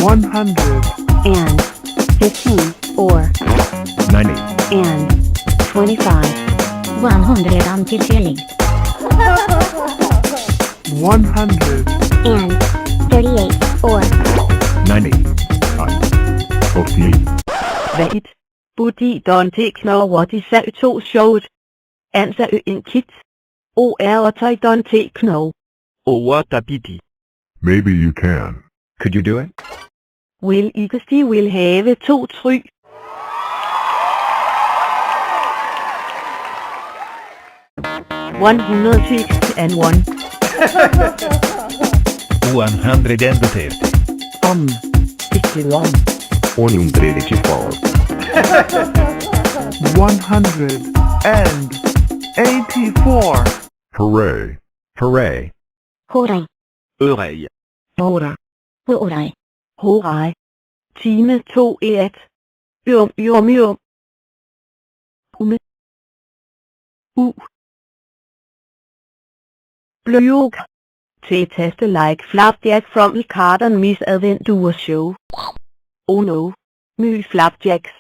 115 or 90 and 25. 150. 138 or 90 48 Veit, budi Dante knower de sag to sjovt. Ansa en kit. O er tai Dante know. Over dabidi. Maybe you can. Could you do it? Will ikke de vil have to try. One hundred six and one. 130 61. 134 184. Hooray. Hooray. Hooray. Ørej. Hooray. Hooray. Hooray. Time 2 1. Yum. Ume. U. Bløjok. Til taste like flapjack from the Carden Miss Adventure Show. Oh no. My flapjacks.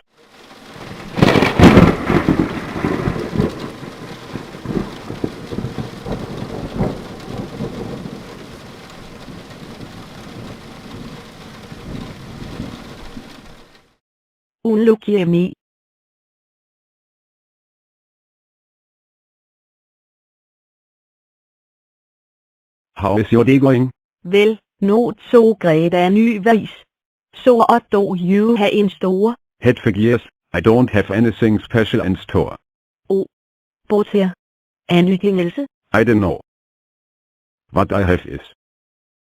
Unlucky me. How is your day going? Vel, not so great er ny vis. Så do you have en store. Head figures, I don't have anything special in store. But here. Anything else? I don't know. What I have is